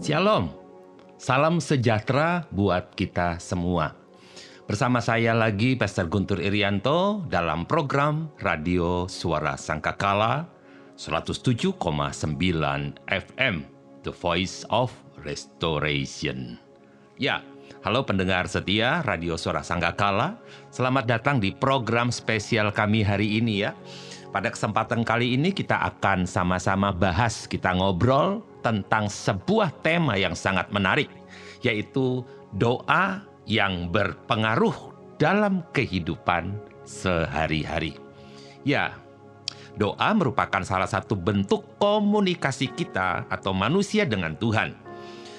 Shalom, salam sejahtera buat kita semua. Bersama saya lagi Pastor Guntur Irianto dalam program Radio Suara Sangkakala 107,9 FM, The Voice of Restoration. Ya, halo pendengar setia Radio Suara Sangkakala, selamat datang di program spesial kami hari ini ya. Pada kesempatan kali ini kita akan sama-sama bahas, kita ngobrol tentang sebuah tema yang sangat menarik, yaitu doa yang berpengaruh dalam kehidupan sehari-hari. Ya, doa merupakan salah satu bentuk komunikasi kita atau manusia dengan Tuhan.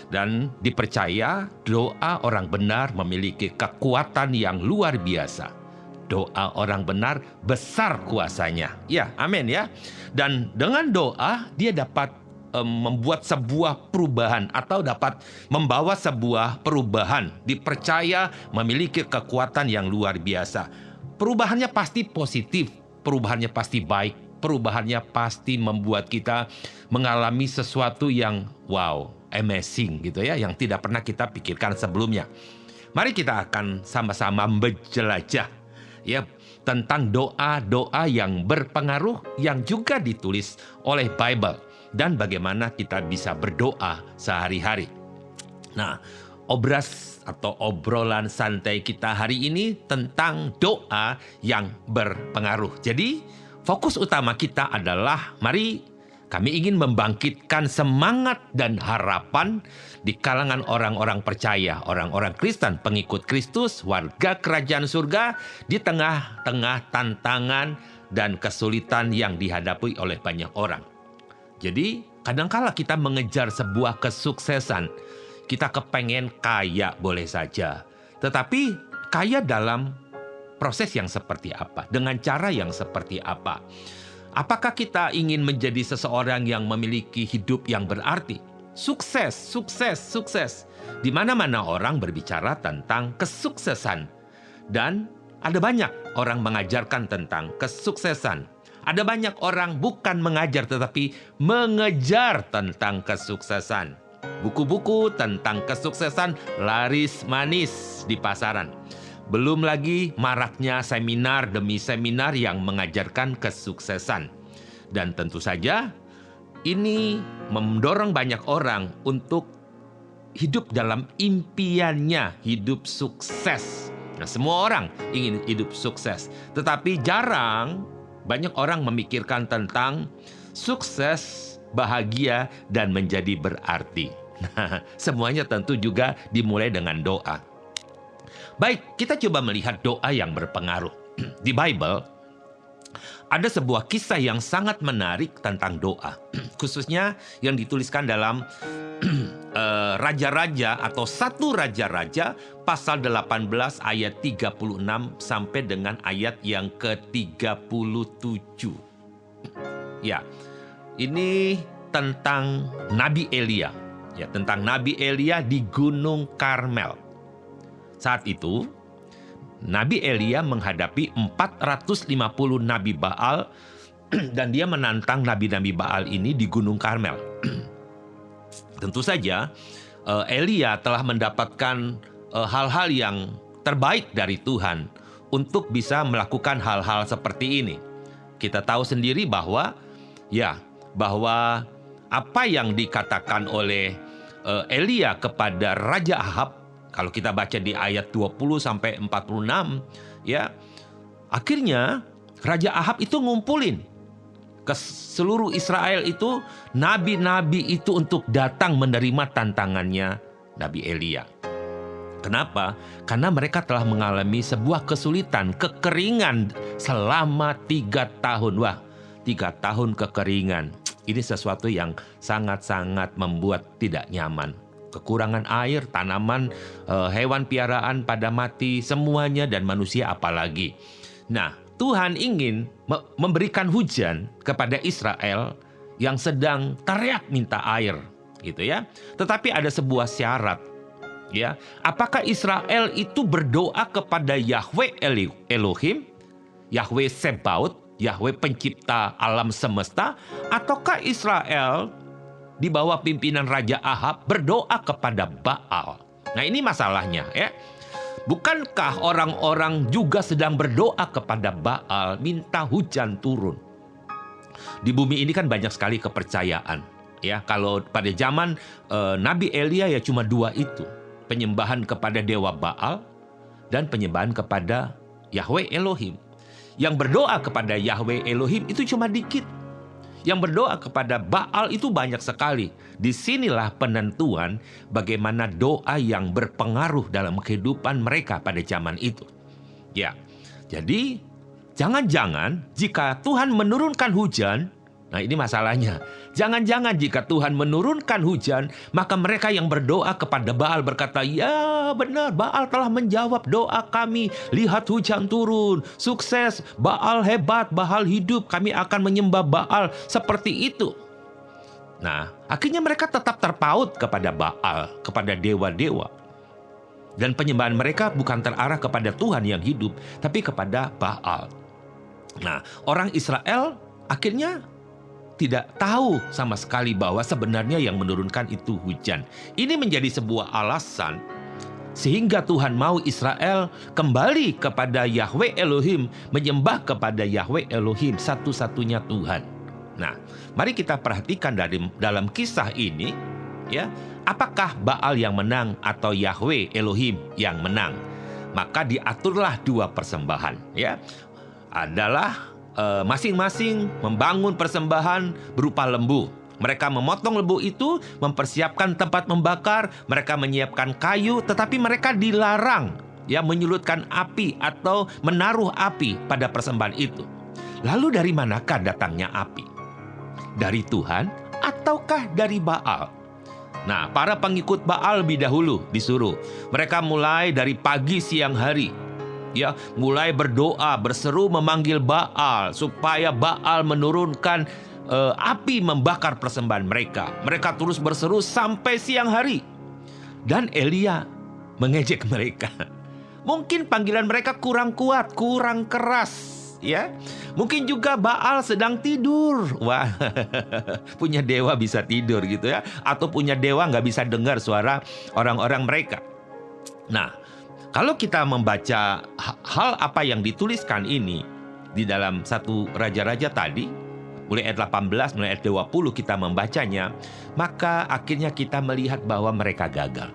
Dan dipercaya doa orang benar memiliki kekuatan yang luar biasa. Doa orang benar besar kuasanya. Ya, amin ya. Dan dengan doa dia dapat membuat sebuah perubahan atau dapat membawa sebuah perubahan. Dipercaya memiliki kekuatan yang luar biasa. Perubahannya pasti positif, perubahannya pasti baik, perubahannya pasti membuat kita mengalami sesuatu yang wow, amazing gitu ya, yang tidak pernah kita pikirkan sebelumnya. Mari kita akan sama-sama menjelajah ya tentang doa-doa yang berpengaruh yang juga ditulis oleh Bible dan bagaimana kita bisa berdoa sehari-hari. Nah, obrolan santai kita hari ini tentang doa yang berpengaruh. Jadi, fokus utama kita adalah mari kami ingin membangkitkan semangat dan harapan di kalangan orang-orang percaya, orang-orang Kristen, pengikut Kristus, warga kerajaan surga di tengah-tengah tantangan dan kesulitan yang dihadapi oleh banyak orang. Jadi, kadangkala kita mengejar sebuah kesuksesan, kita kepengen kaya boleh saja, tetapi kaya dalam proses yang seperti apa, dengan cara yang seperti apa. Apakah kita ingin menjadi seseorang yang memiliki hidup yang berarti? Sukses, sukses, sukses. Di mana-mana orang berbicara tentang kesuksesan. Dan ada banyak orang mengajarkan tentang kesuksesan. Ada banyak orang bukan mengajar tetapi mengejar tentang kesuksesan. Buku-buku tentang kesuksesan laris manis di pasaran. Belum lagi maraknya seminar demi seminar yang mengajarkan kesuksesan. Dan tentu saja ini mendorong banyak orang untuk hidup dalam impiannya, hidup sukses. Nah, semua orang ingin hidup sukses. Tetapi jarang banyak orang memikirkan tentang sukses, bahagia, dan menjadi berarti. Nah, semuanya tentu juga dimulai dengan doa. Baik, kita coba melihat doa yang berpengaruh. Di Bible, ada sebuah kisah yang sangat menarik tentang doa. Khususnya yang dituliskan dalam Raja-Raja atau 1 Raja-Raja pasal 18 ayat 36 sampai dengan ayat yang ke-37. Ya, ini tentang Nabi Elia. Ya, tentang Nabi Elia di Gunung Karmel. Saat itu, Nabi Elia menghadapi 450 Nabi Baal dan dia menantang Nabi-Nabi Baal ini di Gunung Karmel. Tentu saja, Elia telah mendapatkan hal-hal yang terbaik dari Tuhan untuk bisa melakukan hal-hal seperti ini. Kita tahu sendiri bahwa apa yang dikatakan oleh Elia kepada Raja Ahab, kalau kita baca di ayat 20 sampai 46, ya, akhirnya Raja Ahab itu ngumpulin ke seluruh Israel itu nabi-nabi itu untuk datang menerima tantangannya Nabi Elia. Kenapa? Karena mereka telah mengalami sebuah kesulitan, kekeringan selama 3 tahun. Wah, 3 tahun kekeringan. Ini sesuatu yang sangat-sangat membuat tidak nyaman. Kekurangan air, tanaman, hewan piaraan pada mati, semuanya dan manusia apalagi. Nah, Tuhan ingin memberikan hujan kepada Israel yang sedang teriak minta air, gitu ya. Tetapi ada sebuah syarat, ya. Apakah Israel itu berdoa kepada Yahweh Elohim, Yahweh Sebaot, Yahweh pencipta alam semesta, ataukah Israel di bawah pimpinan Raja Ahab berdoa kepada Baal. Nah, ini masalahnya ya. Bukankah orang-orang juga sedang berdoa kepada Baal, minta hujan turun? Di bumi ini kan banyak sekali kepercayaan. Ya, kalau pada zaman Nabi Elia ya cuma dua itu. Penyembahan kepada dewa Baal dan penyembahan kepada Yahweh Elohim. Yang berdoa kepada Yahweh Elohim itu cuma dikit. Yang berdoa kepada Baal itu banyak sekali. Disinilah penentuan bagaimana doa yang berpengaruh dalam kehidupan mereka pada zaman itu. Ya, jadi jangan-jangan jika Tuhan menurunkan hujan, nah ini masalahnya. Jangan-jangan jika Tuhan menurunkan hujan, maka mereka yang berdoa kepada Baal berkata, ya benar, Baal telah menjawab doa kami. Lihat hujan turun, sukses, Baal hebat, Baal hidup, kami akan menyembah Baal. Seperti itu. Nah, akhirnya mereka tetap terpaut kepada Baal, kepada dewa-dewa. Dan penyembahan mereka bukan terarah kepada Tuhan yang hidup, tapi kepada Baal. Nah, orang Israel akhirnya tidak tahu sama sekali bahwa sebenarnya yang menurunkan itu hujan. Ini menjadi sebuah alasan sehingga Tuhan mau Israel kembali kepada Yahweh Elohim, menyembah kepada Yahweh Elohim, satu-satunya Tuhan. Nah, mari kita perhatikan dalam kisah ini, ya, apakah Baal yang menang atau Yahweh Elohim yang menang? Maka diaturlah dua persembahan, ya. Adalah masing-masing membangun persembahan berupa lembu. Mereka memotong lembu itu, mempersiapkan tempat membakar, mereka menyiapkan kayu, tetapi mereka dilarang ya menyulutkan api atau menaruh api pada persembahan itu. Lalu dari manakah datangnya api? Dari Tuhan ataukah dari Baal? Nah, para pengikut Baal lebih dahulu disuruh. Mereka mulai dari pagi siang hari. Ya, mulai berdoa, berseru memanggil Baal supaya Baal menurunkan api membakar persembahan mereka. Mereka terus berseru sampai siang hari. Dan Elia mengejek mereka. Mungkin panggilan mereka kurang kuat, kurang keras, ya. Mungkin juga Baal sedang tidur. Wah, punya dewa bisa tidur gitu ya. Atau punya dewa nggak bisa dengar suara orang-orang mereka. Nah, kalau kita membaca hal apa yang dituliskan ini di dalam satu Raja-Raja tadi, mulai ayat 18, mulai ayat 20 kita membacanya, maka akhirnya kita melihat bahwa mereka gagal.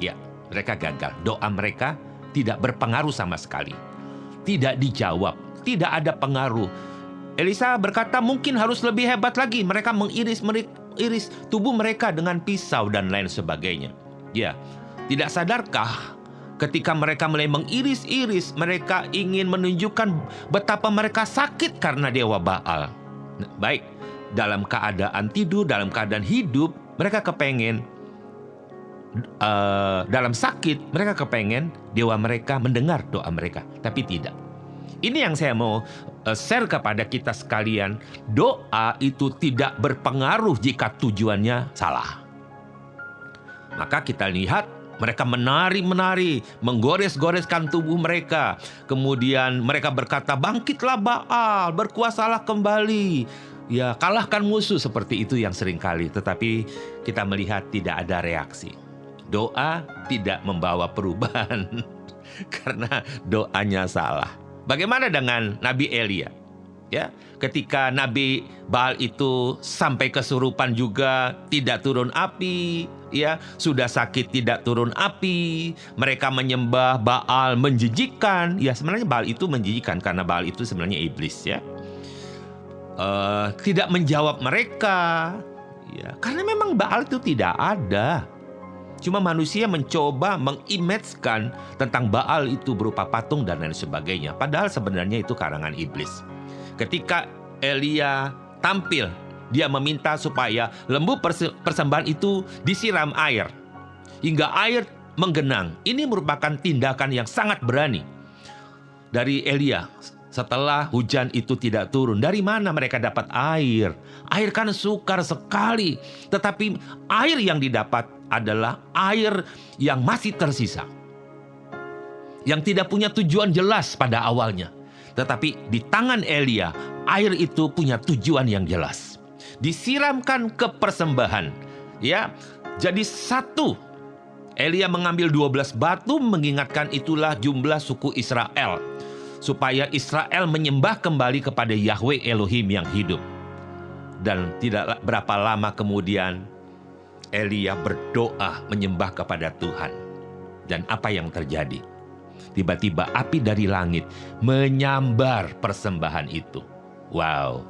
Ya, mereka gagal. Doa mereka tidak berpengaruh sama sekali. Tidak dijawab, tidak ada pengaruh. Elisa berkata mungkin harus lebih hebat lagi. Mereka mengiris tubuh mereka dengan pisau dan lain sebagainya. Ya. Tidak sadarkah ketika mereka mulai mengiris-iris, mereka ingin menunjukkan betapa mereka sakit karena dewa Baal. Baik, dalam keadaan tidur, dalam keadaan hidup, mereka kepengen, dalam sakit, mereka kepengen dewa mereka mendengar doa mereka. Tapi tidak. Ini yang saya mau share kepada kita sekalian. Doa itu tidak berpengaruh jika tujuannya salah. Maka kita lihat, mereka menari-menari, menggores-goreskan tubuh mereka. Kemudian mereka berkata, bangkitlah Baal, berkuasalah kembali. Ya, kalahkan musuh, seperti itu yang sering kali. Tetapi kita melihat tidak ada reaksi. Doa tidak membawa perubahan karena doanya salah. Bagaimana dengan Nabi Elia? Ya, ketika Nabi Baal itu sampai kesurupan juga tidak turun api, ya, sudah sakit tidak turun api, mereka menyembah Baal menjijikkan. Ya, sebenarnya Baal itu menjijikkan karena Baal itu sebenarnya iblis, ya. Tidak menjawab mereka, ya, karena memang Baal itu tidak ada. Cuma manusia mencoba mengimagekan tentang Baal itu berupa patung dan lain sebagainya. Padahal sebenarnya itu karangan iblis. Ketika Elia tampil, dia meminta supaya lembu persembahan itu disiram air hingga air menggenang. Ini merupakan tindakan yang sangat berani dari Elia. Setelah hujan itu tidak turun, dari mana mereka dapat air? Air kan sukar sekali, tetapi air yang didapat adalah air yang masih tersisa, yang tidak punya tujuan jelas pada awalnya. Tetapi di tangan Elia, air itu punya tujuan yang jelas. disiramkan ke persembahan. Ya, jadi satu. Elia mengambil 12 batu, mengingatkan itulah jumlah suku Israel, supaya Israel menyembah kembali kepada Yahweh Elohim yang hidup. Dan tidak berapa lama kemudian Elia berdoa menyembah kepada Tuhan. Dan apa yang terjadi? Tiba-tiba api dari langit menyambar persembahan itu. Wow,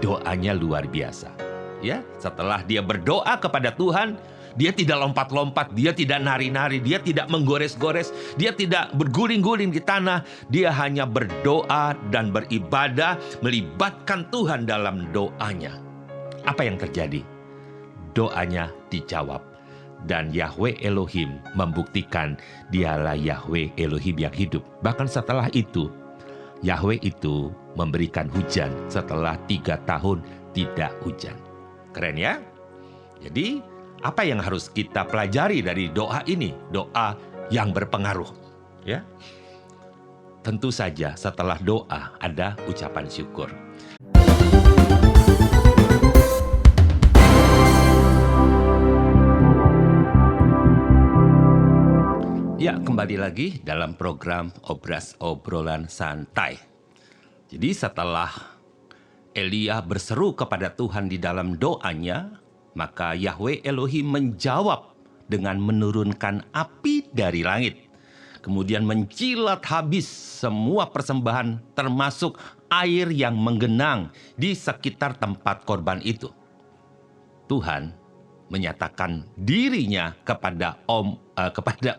doanya luar biasa. Ya, setelah dia berdoa kepada Tuhan, dia tidak lompat-lompat, dia tidak nari-nari, dia tidak menggores-gores, dia tidak berguling-guling di tanah. Dia hanya berdoa dan beribadah, melibatkan Tuhan dalam doanya. Apa yang terjadi? Doanya dijawab. Dan Yahweh Elohim membuktikan dialah Yahweh Elohim yang hidup. Bahkan setelah itu, Yahweh itu memberikan hujan setelah 3 tahun tidak hujan. Keren ya? Jadi, apa yang harus kita pelajari dari doa ini? Doa yang berpengaruh. Ya, tentu saja setelah doa ada ucapan syukur. Ya, kembali lagi dalam program Obras-Obrolan Santai. Jadi setelah Elia berseru kepada Tuhan di dalam doanya, maka Yahweh Elohim menjawab dengan menurunkan api dari langit. Kemudian menjilat habis semua persembahan termasuk air yang menggenang di sekitar tempat korban itu. Tuhan menyatakan dirinya kepada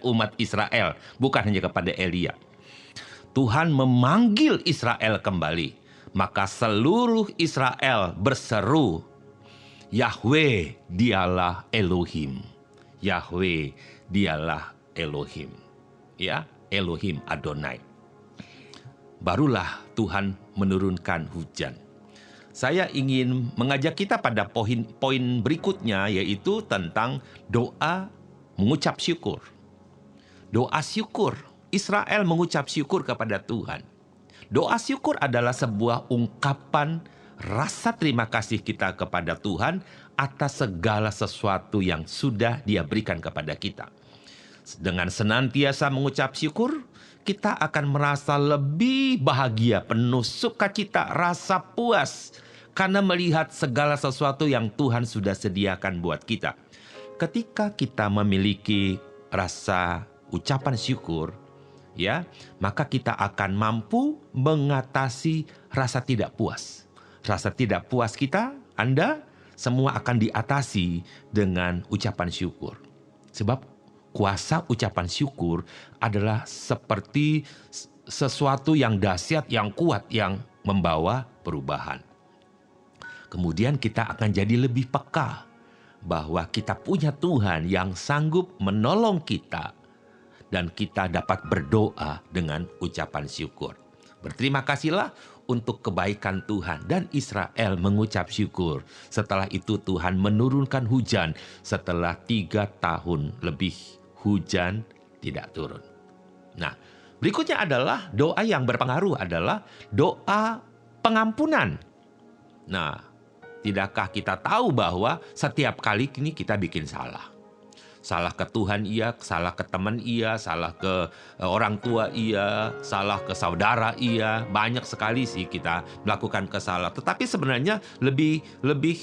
umat Israel, bukan hanya kepada Elia. Tuhan memanggil Israel kembali, maka seluruh Israel berseru, Yahweh dialah Elohim. Yahweh dialah Elohim. Ya, Elohim Adonai. Barulah Tuhan menurunkan hujan. Saya ingin mengajak kita pada poin berikutnya, yaitu tentang doa mengucap syukur. Doa syukur. Israel mengucap syukur kepada Tuhan. Doa syukur adalah sebuah ungkapan rasa terima kasih kita kepada Tuhan atas segala sesuatu yang sudah Dia berikan kepada kita. Dengan senantiasa mengucap syukur, kita akan merasa lebih bahagia, penuh sukacita, rasa puas karena melihat segala sesuatu yang Tuhan sudah sediakan buat kita. Ketika kita memiliki rasa ucapan syukur, ya, maka kita akan mampu mengatasi rasa tidak puas. Rasa tidak puas kita, Anda, semua akan diatasi dengan ucapan syukur. Sebab kuasa ucapan syukur adalah seperti sesuatu yang dahsyat, yang kuat, yang membawa perubahan. Kemudian kita akan jadi lebih peka bahwa kita punya Tuhan yang sanggup menolong kita dan kita dapat berdoa dengan ucapan syukur. Berterima kasihlah untuk kebaikan Tuhan, dan Israel mengucap syukur. Setelah itu Tuhan menurunkan hujan setelah 3 tahun lebih hujan tidak turun. Nah, berikutnya adalah doa yang berpengaruh adalah doa pengampunan. Nah, tidakkah kita tahu bahwa setiap kali ini kita bikin salah? Salah ke Tuhan iya, salah ke teman iya, salah ke orang tua iya, salah ke saudara iya. Banyak sekali sih kita melakukan kesalahan. Tetapi sebenarnya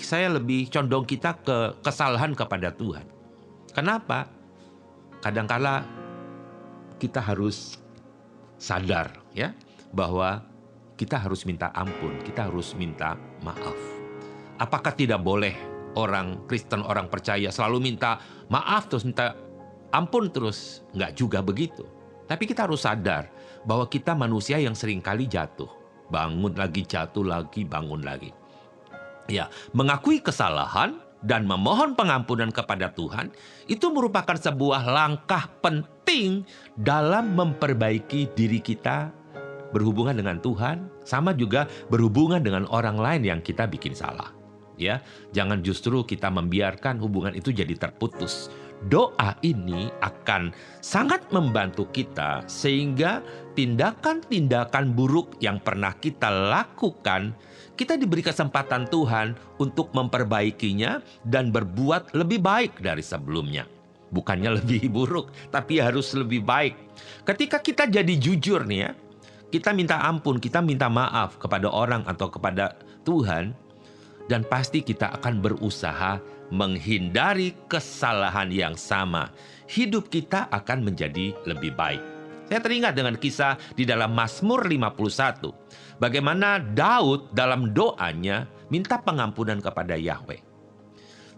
saya lebih condong kita ke kesalahan kepada Tuhan. Kenapa? Kadangkala kita harus sadar ya bahwa kita harus minta ampun, kita harus minta maaf. Apakah tidak boleh orang Kristen, orang percaya selalu minta maaf terus minta ampun terus? Enggak juga begitu. Tapi kita harus sadar bahwa kita manusia yang seringkali jatuh. Bangun lagi, jatuh lagi, bangun lagi. Ya, mengakui kesalahan dan memohon pengampunan kepada Tuhan itu merupakan sebuah langkah penting dalam memperbaiki diri kita berhubungan dengan Tuhan, sama juga berhubungan dengan orang lain yang kita bikin salah. Ya, jangan justru kita membiarkan hubungan itu jadi terputus. doa ini akan sangat membantu kita sehingga tindakan-tindakan buruk yang pernah kita lakukan, kita diberi kesempatan Tuhan untuk memperbaikinya dan berbuat lebih baik dari sebelumnya. Bukannya lebih buruk, tapi harus lebih baik. Ketika kita jadi jujur nih ya, kita minta ampun, kita minta maaf kepada orang atau kepada Tuhan, dan pasti kita akan berusaha menghindari kesalahan yang sama. Hidup kita akan menjadi lebih baik. Saya teringat dengan kisah di dalam Mazmur 51. Bagaimana Daud dalam doanya minta pengampunan kepada Yahweh.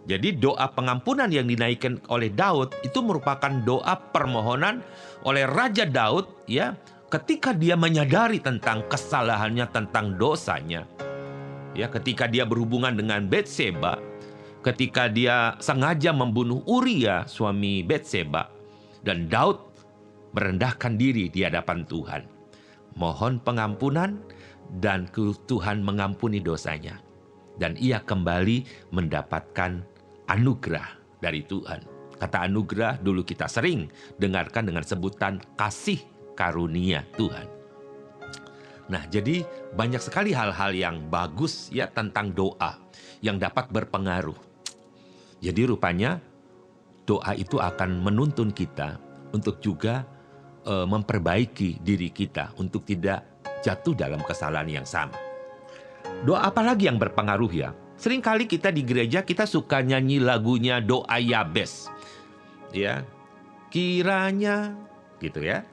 Jadi doa pengampunan yang dinaikkan oleh Daud itu merupakan doa permohonan oleh Raja Daud ya, ketika dia menyadari tentang kesalahannya, tentang dosanya. Ya, ketika dia berhubungan dengan Batseba, ketika dia sengaja membunuh Uria, suami Batseba, dan Daud merendahkan diri di hadapan Tuhan. Mohon pengampunan dan Tuhan mengampuni dosanya. Dan ia kembali mendapatkan anugerah dari Tuhan. Kata anugerah dulu kita sering dengarkan dengan sebutan kasih karunia Tuhan. Nah, jadi banyak sekali hal-hal yang bagus ya tentang doa yang dapat berpengaruh. Jadi rupanya doa itu akan menuntun kita untuk juga memperbaiki diri kita untuk tidak jatuh dalam kesalahan yang sama. Doa apa lagi yang berpengaruh ya? Seringkali kita di gereja kita suka nyanyi lagunya doa Yabes. Ya. Kiranya gitu ya.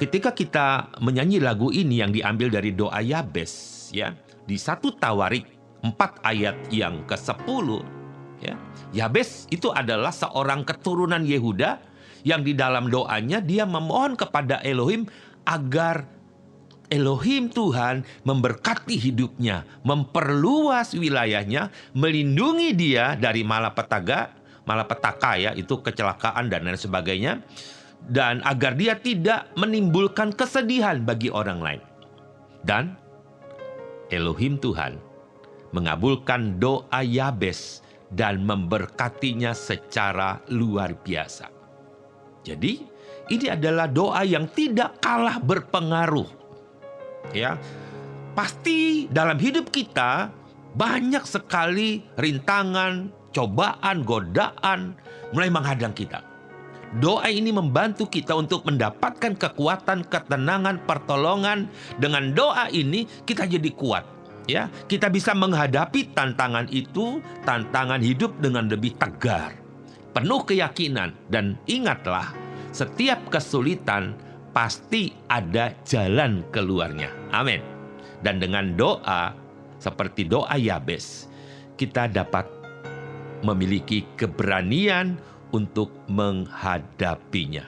Ketika kita menyanyi lagu ini yang diambil dari doa Yabes ya, di 1 Tawarik 4 ayat yang ke-10 ya. Yabes itu adalah seorang keturunan Yehuda yang di dalam doanya dia memohon kepada Elohim agar Elohim Tuhan memberkati hidupnya, memperluas wilayahnya, melindungi dia dari malapetaka ya, itu kecelakaan dan lain sebagainya, dan agar dia tidak menimbulkan kesedihan bagi orang lain. Dan Elohim Tuhan mengabulkan doa Yabes dan memberkatinya secara luar biasa. Jadi, ini adalah doa yang tidak kalah berpengaruh. Ya, pasti dalam hidup kita banyak sekali rintangan, cobaan, godaan mulai menghadang kita. Doa ini membantu kita untuk mendapatkan kekuatan, ketenangan, pertolongan. Dengan doa ini kita jadi kuat. Ya, kita bisa menghadapi tantangan itu, tantangan hidup dengan lebih tegar, penuh keyakinan, dan ingatlah, setiap kesulitan pasti ada jalan keluarnya. Amin. Dan dengan doa seperti doa Yabes, kita dapat memiliki keberanian untuk menghadapinya.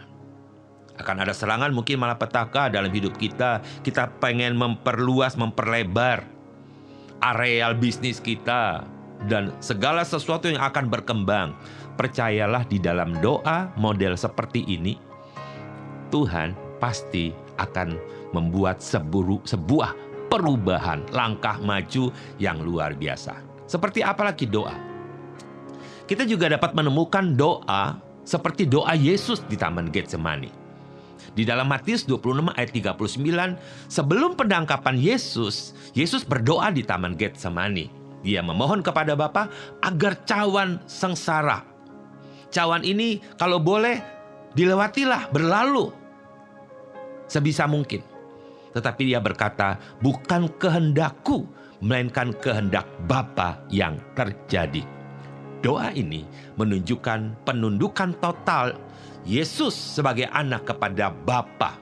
Akan ada serangan mungkin malapetaka dalam hidup kita. Kita pengen memperluas, memperlebar areal bisnis kita dan segala sesuatu yang akan berkembang. Percayalah di dalam doa model seperti ini, Tuhan pasti akan membuat sebuah perubahan, langkah maju yang luar biasa. Seperti apa lagi doa? Kita juga dapat menemukan doa seperti doa Yesus di Taman Getsemani. Di dalam Matius 26 ayat 39, sebelum penangkapan Yesus berdoa di Taman Getsemani. Dia memohon kepada Bapa agar cawan sengsara, cawan ini kalau boleh dilewatilah, berlalu sebisa mungkin. Tetapi dia berkata, bukan kehendakku, melainkan kehendak Bapa yang terjadi. Doa ini menunjukkan penundukan total Yesus sebagai anak kepada Bapa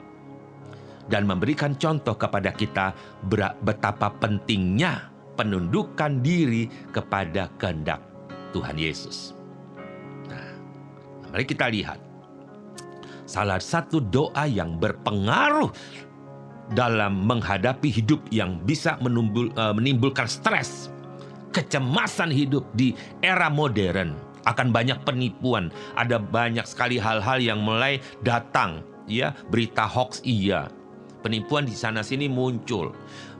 dan memberikan contoh kepada kita betapa pentingnya penundukan diri kepada kehendak Tuhan Yesus. Nah, mari kita lihat salah satu doa yang berpengaruh dalam menghadapi hidup yang bisa menimbulkan stres, kecemasan hidup di era modern. Akan banyak penipuan, ada banyak sekali hal-hal yang mulai datang, ya, berita hoax iya. Penipuan di sana sini muncul,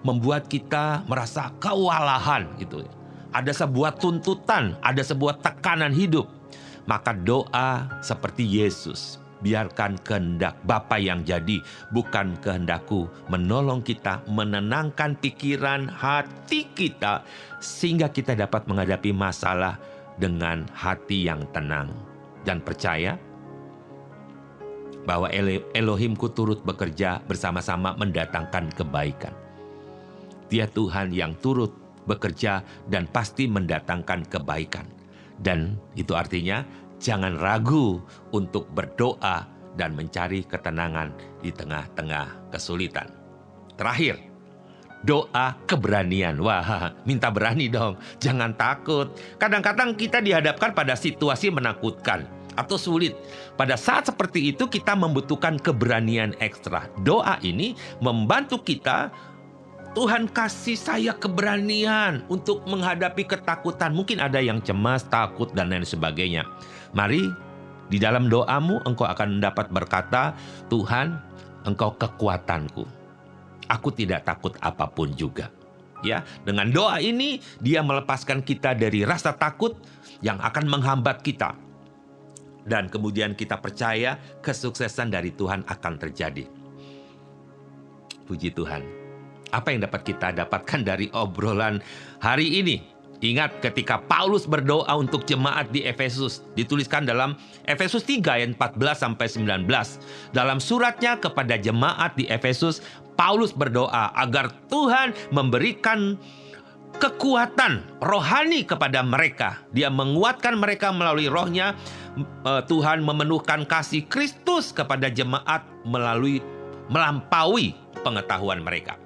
membuat kita merasa kewalahan gitu. Ada sebuah tuntutan, ada sebuah tekanan hidup. Maka doa seperti Yesus. Biarkan kehendak Bapa yang jadi, bukan kehendakku. Menolong kita, menenangkan pikiran hati kita, sehingga kita dapat menghadapi masalah dengan hati yang tenang. Dan percaya bahwa Elohimku turut bekerja bersama-sama mendatangkan kebaikan. Dia Tuhan yang turut bekerja dan pasti mendatangkan kebaikan. Dan itu artinya jangan ragu untuk berdoa dan mencari ketenangan di tengah-tengah kesulitan. Terakhir, doa keberanian. Wah, minta berani dong. Jangan takut. Kadang-kadang kita dihadapkan pada situasi menakutkan atau sulit. Pada saat seperti itu kita membutuhkan keberanian ekstra. Doa ini membantu kita. Tuhan kasih saya keberanian untuk menghadapi ketakutan. Mungkin ada yang cemas, takut, dan lain sebagainya. Mari di dalam doamu engkau akan dapat berkata, Tuhan, engkau kekuatanku. Aku tidak takut apapun juga. Ya, dengan doa ini dia melepaskan kita dari rasa takut yang akan menghambat kita. Dan kemudian kita percaya kesuksesan dari Tuhan akan terjadi. Puji Tuhan. Apa yang dapat kita dapatkan dari obrolan hari ini? Ingat ketika Paulus berdoa untuk jemaat di Efesus, dituliskan dalam Efesus 3 ayat 14-19. Dalam suratnya kepada jemaat di Efesus, Paulus berdoa agar Tuhan memberikan kekuatan rohani kepada mereka. Dia menguatkan mereka melalui rohnya. Tuhan memenuhkan kasih Kristus kepada jemaat melampaui pengetahuan mereka.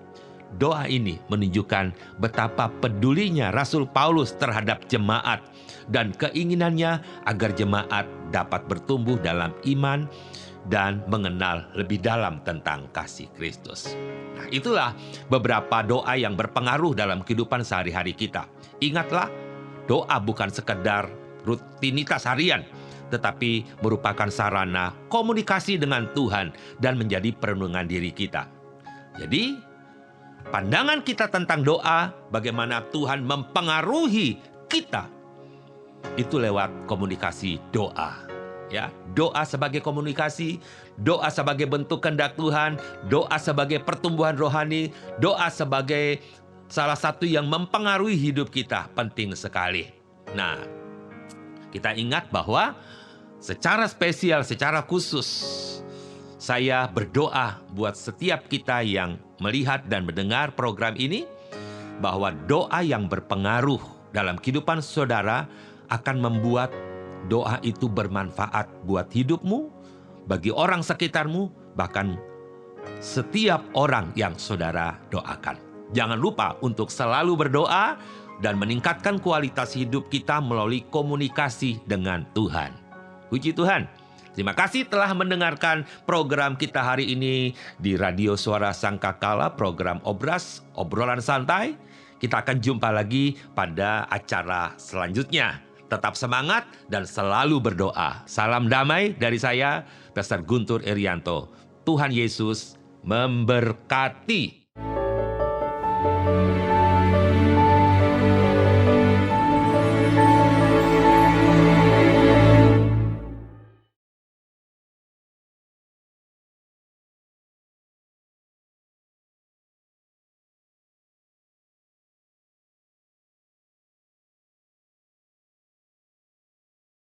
Doa ini menunjukkan betapa pedulinya Rasul Paulus terhadap jemaat dan keinginannya agar jemaat dapat bertumbuh dalam iman dan mengenal lebih dalam tentang kasih Kristus. Nah, itulah beberapa doa yang berpengaruh dalam kehidupan sehari-hari kita. Ingatlah, doa bukan sekedar rutinitas harian, tetapi merupakan sarana komunikasi dengan Tuhan dan menjadi perenungan diri kita. Jadi, pandangan kita tentang doa, bagaimana Tuhan mempengaruhi kita, itu lewat komunikasi doa. Ya, doa sebagai komunikasi, doa sebagai bentuk kehendak Tuhan, doa sebagai pertumbuhan rohani, doa sebagai salah satu yang mempengaruhi hidup kita, penting sekali. Nah, kita ingat bahwa secara spesial, secara khusus, saya berdoa buat setiap kita yang melihat dan mendengar program ini, bahwa doa yang berpengaruh dalam kehidupan saudara akan membuat doa itu bermanfaat buat hidupmu, bagi orang sekitarmu, bahkan setiap orang yang saudara doakan. Jangan lupa untuk selalu berdoa dan meningkatkan kualitas hidup kita melalui komunikasi dengan Tuhan. Puji Tuhan. Terima kasih telah mendengarkan program kita hari ini di Radio Suara Sangkakala, program Obras, obrolan santai. Kita akan jumpa lagi pada acara selanjutnya. Tetap semangat dan selalu berdoa. Salam damai dari saya, Pastor Guntur Irianto. Tuhan Yesus memberkati.